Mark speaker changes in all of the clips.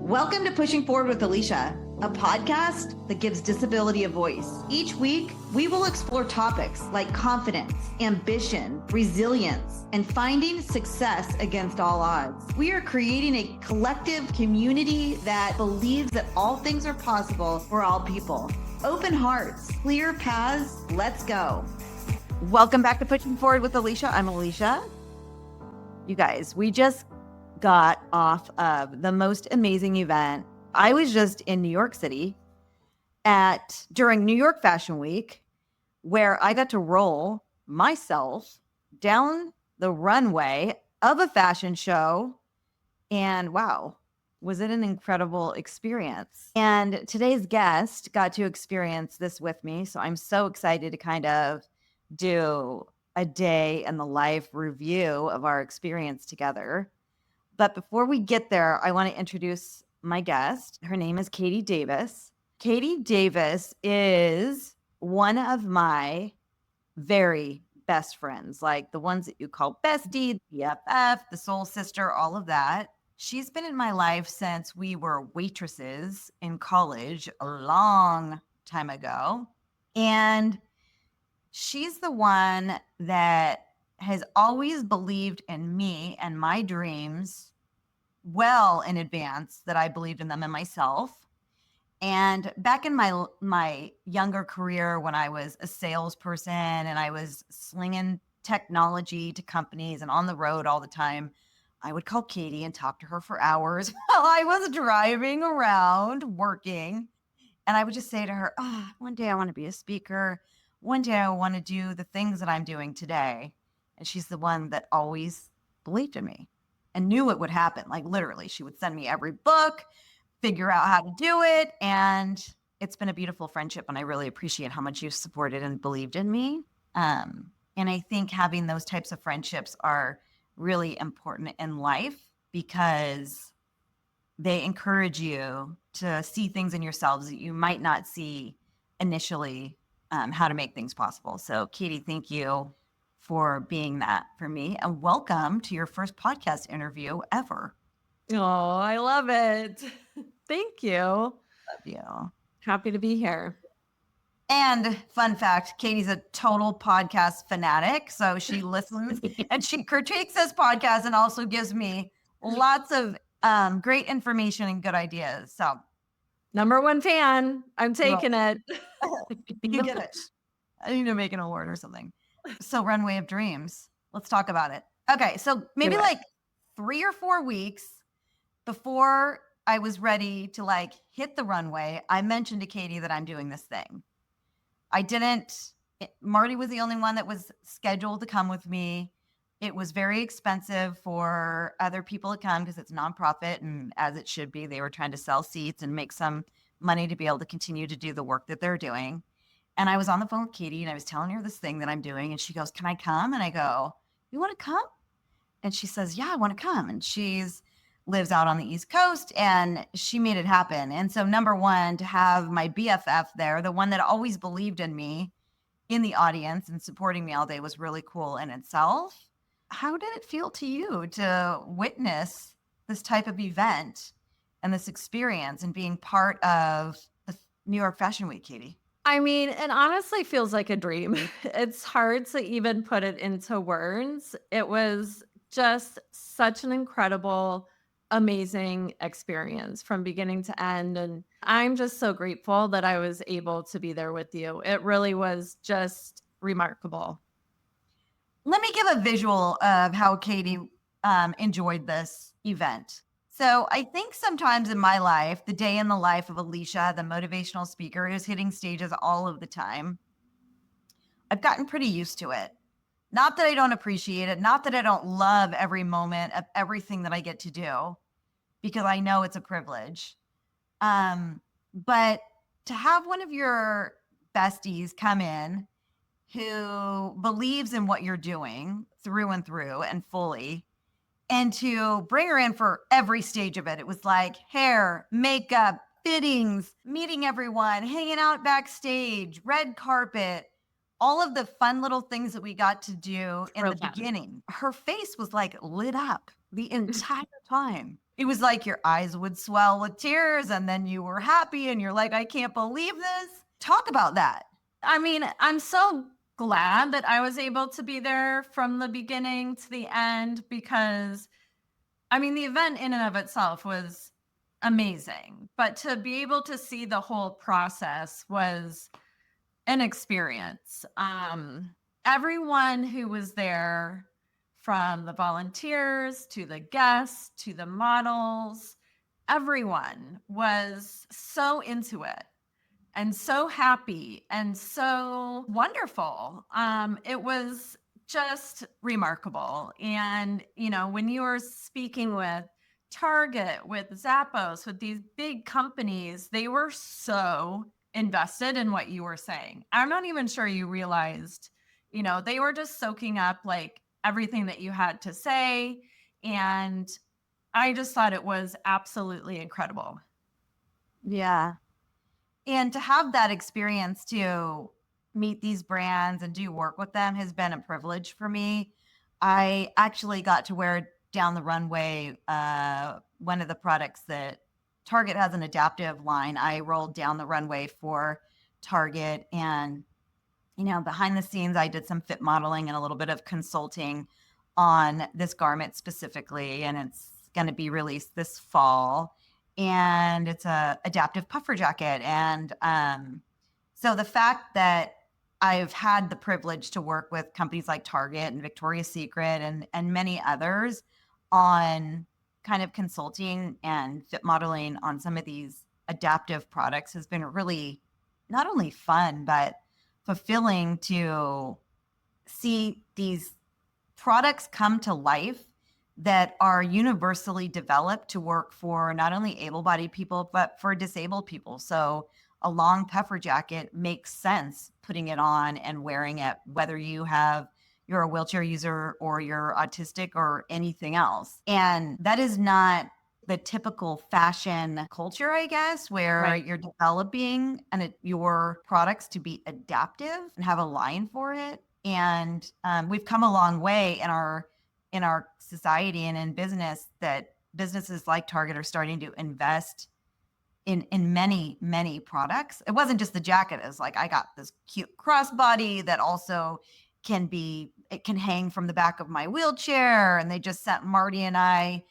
Speaker 1: Welcome to Pushing Forward with Alycia, a podcast that gives disability a voice. Each week, we will explore topics like confidence, ambition, resilience, and finding success against all odds. We are creating a collective community that believes that all things are possible for all people. Open hearts, clear paths, let's go. Welcome back to Pushing Forward with Alycia. I'm Alycia. You guys, we just got off of the most amazing event. I was just in New York City during New York Fashion Week, where I got to roll myself down the runway of a fashion show. And wow, was it an incredible experience. And today's guest got to experience this with me. So I'm so excited to kind of do a day in the life review of our experience together. But before we get there, I want to introduce my guest. Her name is Katie Davis. Katie Davis is one of my very best friends, like the ones that you call bestie, BFF, the soul sister, all of that. She's been in my life since we were waitresses in college a long time ago. And she's the one that has always believed in me and my dreams well in advance that I believed in them and myself. And back in my younger career, when I was a salesperson and I was slinging technology to companies and on the road all the time, I would call Katie and talk to her for hours while I was driving around working. And I would just say to her, one day I want to be a speaker. One day I want to do the things that I'm doing today. And she's the one that always believed in me and knew it would happen. Like literally, she would send me every book, figure out how to do it. And it's been a beautiful friendship. And I really appreciate how much you've supported and believed in me. And I think having those types of friendships are really important in life because they encourage you to see things in yourselves that you might not see initially, how to make things possible. So Katie, thank you for being that for me. And welcome to your first podcast interview ever.
Speaker 2: Oh, I love it. Thank you.
Speaker 1: Love you.
Speaker 2: Happy to be here.
Speaker 1: And fun fact, Katie's a total podcast fanatic. So she listens and she critiques this podcast and also gives me lots of great information and good ideas. So
Speaker 2: number one fan. I'm taking it.
Speaker 1: You get it. I need to make an award or something. So Runway of Dreams. Let's talk about it. Okay. So maybe like 3 or 4 weeks before I was ready to like hit the runway, I mentioned to Katie that I'm doing this thing. Marty was the only one that was scheduled to come with me. It was very expensive for other people to come because it's nonprofit, and as it should be, they were trying to sell seats and make some money to be able to continue to do the work that they're doing. And I was on the phone with Katie and I was telling her this thing that I'm doing. And she goes, "Can I come?" And I go, "You want to come?" And she says, "Yeah, I want to come." And lives out on the East Coast and she made it happen. And so number one, to have my BFF there, the one that always believed in me in the audience and supporting me all day, was really cool in itself. How did it feel to you to witness this type of event and this experience and being part of the New York Fashion Week, Katie?
Speaker 2: I mean, it honestly feels like a dream. It's hard to even put it into words. It was just such an incredible, amazing experience from beginning to end. And I'm just so grateful that I was able to be there with you. It really was just remarkable.
Speaker 1: Let me give a visual of how Katie enjoyed this event. So I think sometimes in my life, the day in the life of Alycia, the motivational speaker who's hitting stages all of the time, I've gotten pretty used to it. Not that I don't appreciate it, not that I don't love every moment of everything that I get to do, because I know it's a privilege. But to have one of your besties come in who believes in what you're doing through and through and fully, and to bring her in for every stage of it. It was like hair, makeup, fittings, meeting everyone, hanging out backstage, red carpet,
Speaker 3: all of the fun little things that we got to do in
Speaker 2: Real
Speaker 3: the
Speaker 2: fun.
Speaker 3: beginning, her face was like lit up the entire time. It was like your eyes would swell with tears and then you were happy and you're like, I can't believe this. Talk about that.
Speaker 2: I mean, I'm so glad that I was able to be there from the beginning to the end because, I mean, the event in and of itself was amazing, but to be able to see the whole process was an experience. Everyone who was there, from the volunteers to the guests to the models, everyone was so into it and so happy and so wonderful. It was just remarkable. And, you know, when you were speaking with Target, with Zappos, with these big companies, they were so invested in what you were saying. I'm not even sure you realized, you know, they were just soaking up like everything that you had to say. And I just thought it was absolutely incredible.
Speaker 3: Yeah. And to have that experience to meet these brands and do work with them has been a privilege for me. I actually got to wear down the runway one of the products that Target has, an adaptive line. I rolled down the runway for Target, and you know, behind the scenes, I did some fit modeling and a little bit of consulting on this garment specifically, and it's going to be released this fall. And it's a adaptive puffer jacket. And so the fact that I've had the privilege to work with companies like Target and Victoria's Secret and many others on kind of consulting and fit modeling on some of these adaptive products has been really not only fun, but fulfilling to see these products come to life that are universally developed to work for not only able-bodied people, but for disabled people. So a long puffer jacket makes sense putting it on and wearing it, whether you're a wheelchair user or you're autistic or anything else. And that is not the typical fashion culture, I guess, where you're developing your products to be adaptive and have a line for it. And we've come a long way in our society and in business, that businesses like Target are starting to invest in many products. It wasn't just the jacket. It was like, I got this cute crossbody that also it can hang from the back of my wheelchair. And they just sent Marty and I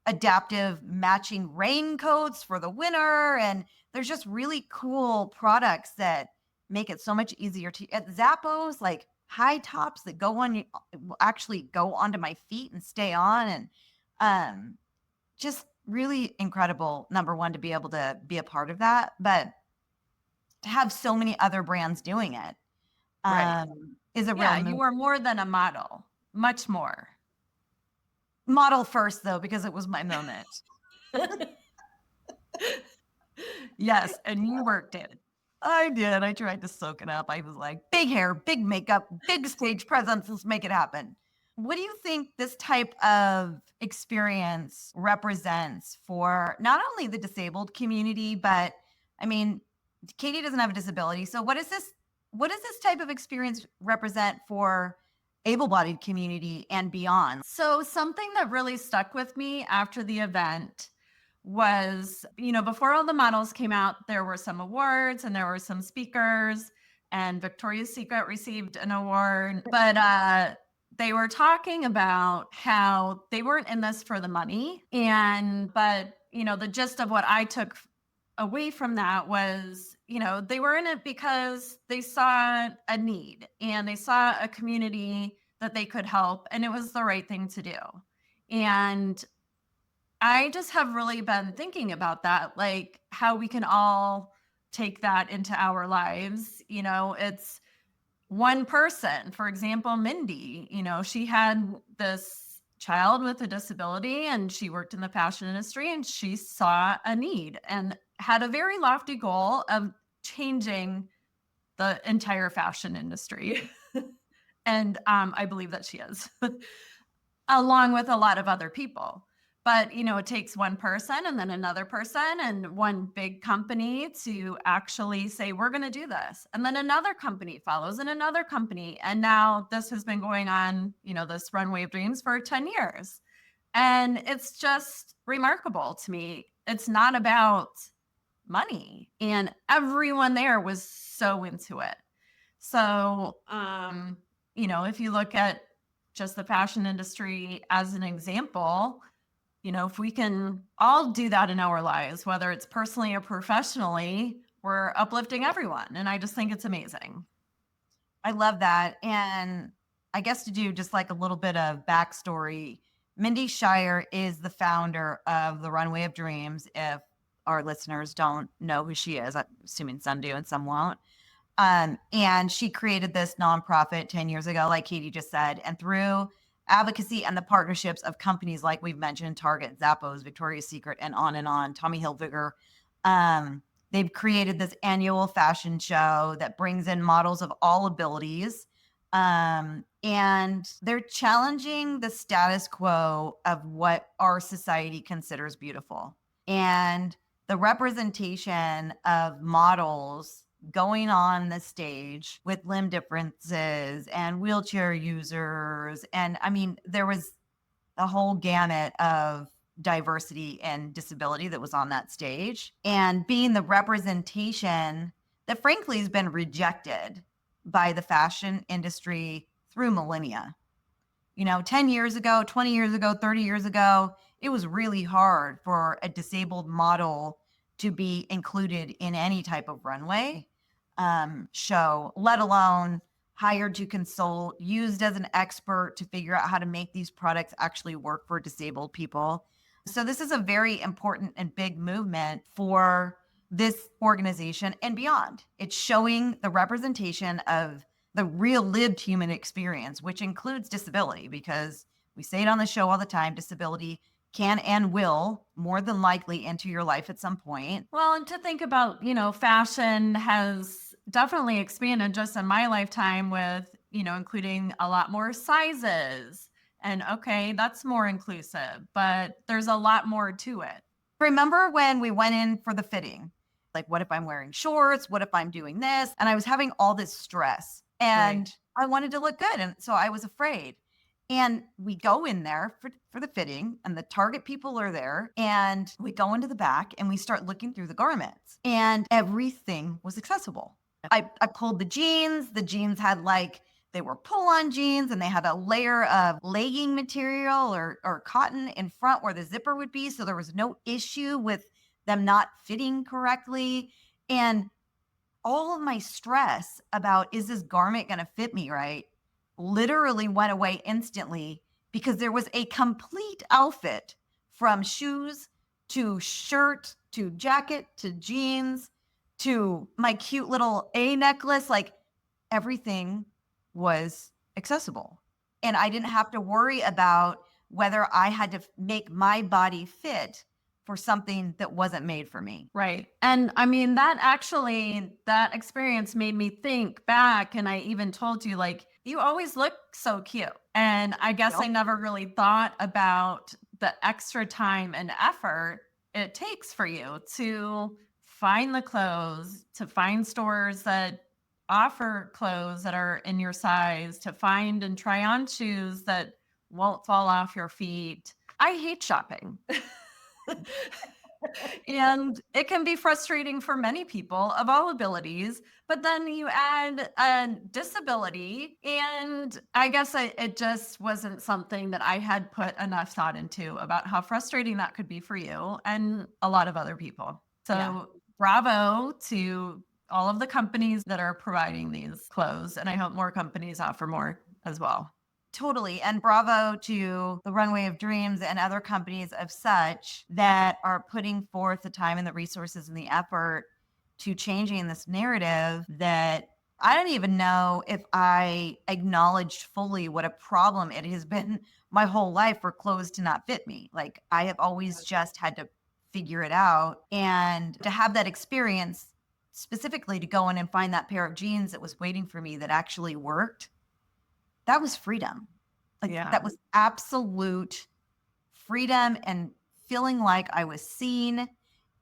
Speaker 3: adaptive matching raincoats for the winter. And there's just really cool products that make it so much easier to at Zappos, like high tops that will actually go onto my feet and stay on. And just really incredible, number one, to be able to be a part of that, but to have so many other brands doing it is a real
Speaker 2: you were more than a model, much more.
Speaker 3: Model first, though, because it was my moment.
Speaker 2: Yes, and you worked it.
Speaker 3: I did. I tried to soak it up. I was like, big hair, big makeup, big stage presence. Let's make it happen. What do you think this type of experience represents for not only the disabled community, but I mean, Katie doesn't have a disability. So what does this type of experience represent for able-bodied community and beyond?
Speaker 2: So something that really stuck with me after the event was, you know, before all the models came out, there were some awards and there were some speakers, and Victoria's Secret received an award, but they were talking about how they weren't in this for the money. But, you know, the gist of what I took away from that was, you know, they were in it because they saw a need and they saw a community that they could help, and it was the right thing to do. And I just have really been thinking about that, like how we can all take that into our lives. You know, it's one person, for example, Mindy, you know, she had this child with a disability and she worked in the fashion industry, and she saw a need and had a very lofty goal of changing the entire fashion industry. And I believe that she is, along with a lot of other people. But, it takes one person and then another person and one big company to actually say, we're going to do this. And then another company follows and another company. And now this has been going on, this Runway of Dreams for 10 years. And it's just remarkable to me. It's not about money. And everyone there was so into it. So, if you look at just the fashion industry as an example, if we can all do that in our lives, whether it's personally or professionally, we're uplifting everyone. And I just think it's amazing.
Speaker 3: I love that. And I guess to do just like a little bit of backstory, Mindy Shire is the founder of the Runway of Dreams. If our listeners don't know who she is, I'm assuming some do and some won't. And she created this nonprofit 10 years ago, like Katie just said, and through advocacy and the partnerships of companies like we've mentioned, Target, Zappos, Victoria's Secret, and on, Tommy Hilfiger, they've created this annual fashion show that brings in models of all abilities. And they're challenging the status quo of what our society considers beautiful. And the representation of models going on the stage with limb differences and wheelchair users. And I mean, there was a whole gamut of diversity and disability that was on that stage, and being the representation that frankly has been rejected by the fashion industry through millennia. 10 years ago, 20 years ago, 30 years ago, it was really hard for a disabled model to be included in any type of runway show, let alone hired to consult, used as an expert to figure out how to make these products actually work for disabled people. So this is a very important and big movement for this organization and beyond. It's showing the representation of the real lived human experience, which includes disability, because we say it on the show all the time, disability can and will more than likely enter your life at some point.
Speaker 2: Well, and to think about, fashion has definitely expanded just in my lifetime with, including a lot more sizes. And okay, that's more inclusive, but there's a lot more to it.
Speaker 3: Remember when we went in for the fitting? Like, what if I'm wearing shorts? What if I'm doing this? And I was having all this stress and I wanted to look good. And so I was afraid. And we go in there for the fitting, and the Target people are there, and we go into the back and we start looking through the garments, and everything was accessible. I pulled the jeans. The jeans had they were pull-on jeans, and they had a layer of legging material or cotton in front where the zipper would be. So there was no issue with them not fitting correctly. And all of my stress about, is this garment going to fit me right, literally went away instantly, because there was a complete outfit from shoes to shirt to jacket to jeans to my cute little A necklace. Like, everything was accessible. And I didn't have to worry about whether I had to make my body fit for something that wasn't made for me.
Speaker 2: Right. And I mean, that experience made me think back. And I even told you, you always look so cute. And I guess I never really thought about the extra time and effort it takes for you to find the clothes, to find stores that offer clothes that are in your size, to find and try on shoes that won't fall off your feet. I hate shopping. And it can be frustrating for many people of all abilities, but then you add a disability, and I guess it just wasn't something that I had put enough thought into about how frustrating that could be for you and a lot of other people. So bravo to all of the companies that are providing these clothes, and I hope more companies offer more as well.
Speaker 3: Totally. And bravo to the Runway of Dreams and other companies of such that are putting forth the time and the resources and the effort to changing this narrative that I don't even know if I acknowledged fully what a problem it has been my whole life for clothes to not fit me. Like, I have always just had to figure it out. And to have that experience, specifically to go in and find that pair of jeans that was waiting for me that actually worked, that was freedom. That was absolute freedom and feeling like I was seen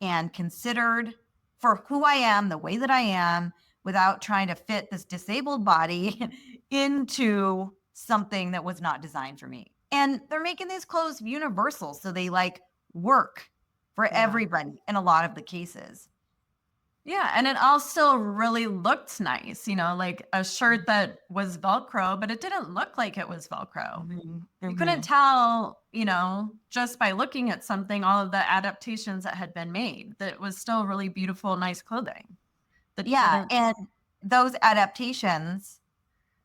Speaker 3: and considered for who I am, the way that I am, without trying to fit this disabled body into something that was not designed for me. And they're making these clothes universal, so they like work for everybody in a lot of the cases.
Speaker 2: Yeah, and it all still really looked nice, like a shirt that was Velcro, but it didn't look like it was Velcro. You couldn't tell, just by looking at something, all of the adaptations that had been made, that it was still really beautiful, nice clothing.
Speaker 3: And those adaptations,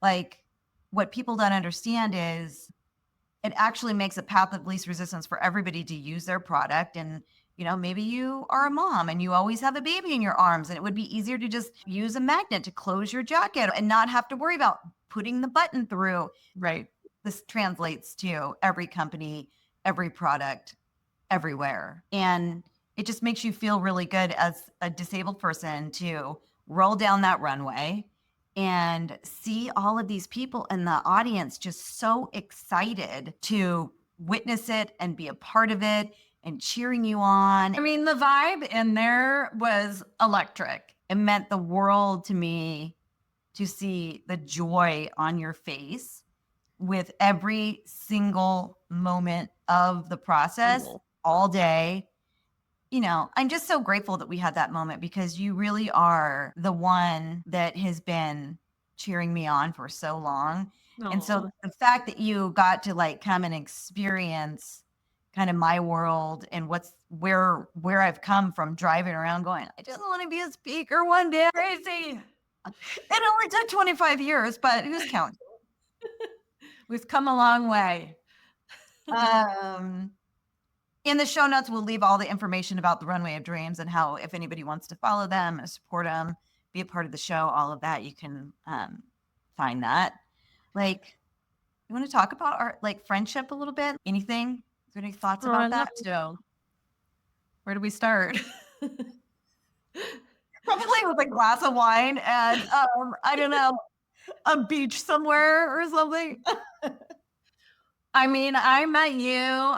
Speaker 3: like what people don't understand is it actually makes a path of least resistance for everybody to use their product. And maybe you are a mom and you always have a baby in your arms, and it would be easier to just use a magnet to close your jacket and not have to worry about putting the button through.
Speaker 2: Right.
Speaker 3: This translates to every company, every product, everywhere. And it just makes you feel really good as a disabled person to roll down that runway and see all of these people in the audience just so excited to witness it and be a part of it and cheering you on.
Speaker 2: I mean, the vibe in there was electric.
Speaker 3: It meant the world to me to see the joy on your face with every single moment of the process all day. I'm just so grateful that we had that moment, because you really are the one that has been cheering me on for so long. And so the fact that you got to like come and experience kind of my world and where I've come from, driving around going, I just want to be a speaker one day. Crazy. It only took 25 years, but who's counting?
Speaker 2: We've come a long way.
Speaker 3: In the show notes, we'll leave all the information about the Runway of Dreams and how, if anybody wants to follow them, support them, be a part of the show, all of that, you can find that. Like, you want to talk about our friendship a little bit? Anything? Is there any thoughts about that?
Speaker 2: Where do we start?
Speaker 3: Probably with a glass of wine and I don't know, a beach somewhere or something.
Speaker 2: I mean, I met you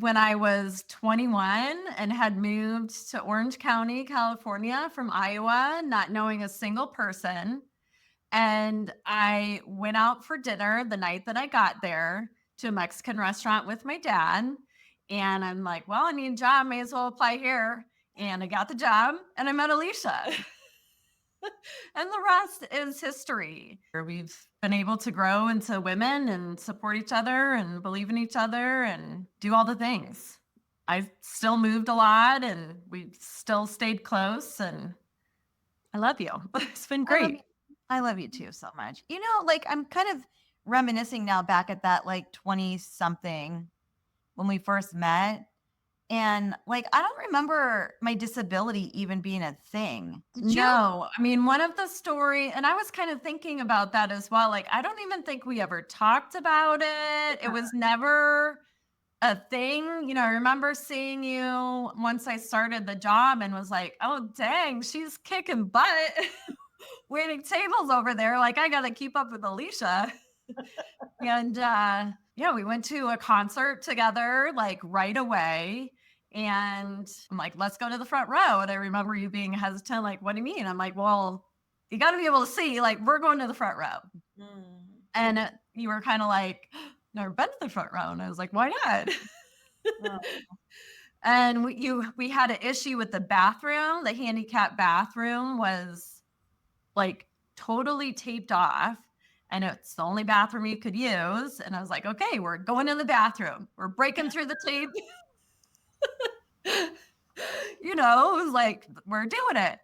Speaker 2: when I was 21 and had moved to Orange County, California from Iowa, not knowing a single person. And I went out for dinner the night that I got there to a Mexican restaurant with my dad. And I'm like, well, I need a job, may as well apply here. And I got the job and I met Alycia. And the rest is history. We've been able to grow into women and support each other and believe in each other and do all the things. I still moved a lot and we still stayed close, and I love you. It's been great.
Speaker 3: I love you too so much. I'm kind of reminiscing now back at that 20 something when we first met. And I don't remember my disability even being a thing.
Speaker 2: No, I mean, one of the story, and I was kind of thinking about that as well. I don't even think we ever talked about it. It was never a thing. I remember seeing you once I started the job and was like, oh, dang, she's kicking butt, waiting tables over there. I got to keep up with Alycia. And we went to a concert together right away. And I'm like, let's go to the front row. And I remember you being hesitant, what do you mean? I'm like, well, you got to be able to see, we're going to the front row. And you were kind of never been to the front row. And I was like, why not? And we had an issue with the bathroom. The handicap bathroom was totally taped off. And it's the only bathroom you could use. And I was like, okay, we're going in the bathroom. We're breaking through the tape. It was we're doing it.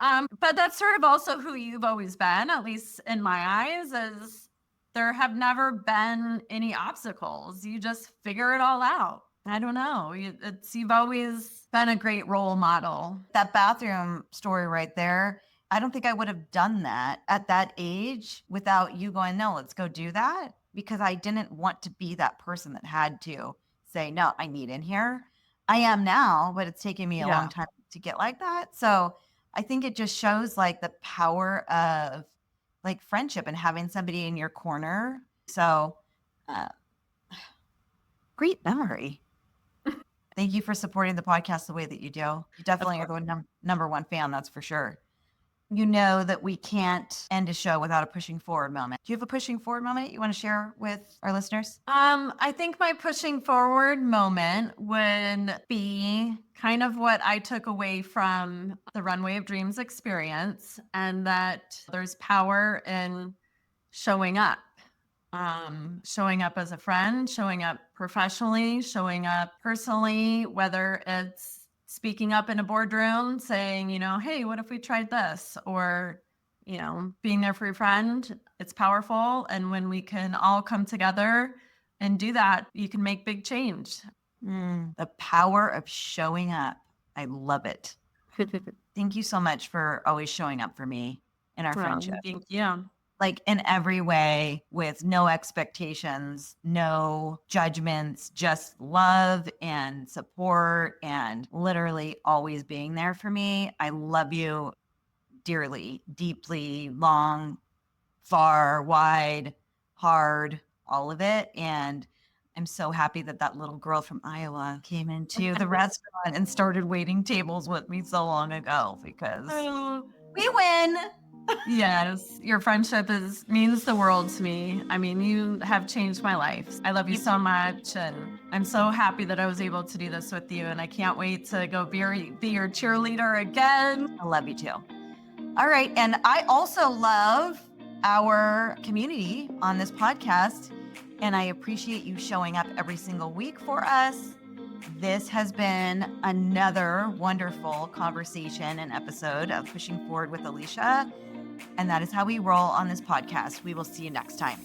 Speaker 2: But that's sort of also who you've always been, at least in my eyes, is there have never been any obstacles. You just figure it all out. I don't know. You've always been a great role model.
Speaker 3: That bathroom story right there, I don't think I would have done that at that age without you going, no, let's go do that. Because I didn't want to be that person that had to say, no, I need in here. I am now, but it's taken me a long time to get like that. So I think it just shows the power of friendship and having somebody in your corner. So Great memory. Thank you for supporting the podcast the way that you do. You definitely are the number one fan, that's for sure. You know that we can't end a show without a pushing forward moment. Do you have a pushing forward moment you want to share with our listeners?
Speaker 2: I think my pushing forward moment would be kind of what I took away from the Runway of Dreams experience, and that there's power in showing up. Showing up as a friend, showing up professionally, showing up personally, whether it's speaking up in a boardroom saying, hey, what if we tried this? Or, being there for your friend. It's powerful. And when we can all come together and do that, you can make big change.
Speaker 3: The power of showing up. I love it. Thank you so much for always showing up for me in our friendship.
Speaker 2: Thank you.
Speaker 3: Like in every way, with no expectations, no judgments, just love and support, and literally always being there for me. I love you dearly, deeply, long, far, wide, hard, all of it. And I'm so happy that that little girl from Iowa came into the restaurant and started waiting tables with me so long ago, because we win.
Speaker 2: Yes, your friendship means the world to me. I mean, you have changed my life. I love you so much, and I'm so happy that I was able to do this with you, and I can't wait to go be your cheerleader again.
Speaker 3: I love you too. All right, and I also love our community on this podcast, and I appreciate you showing up every single week for us. This has been another wonderful conversation and episode of Pushing Forward with Alycia. And that is how we roll on this podcast. We will see you next time.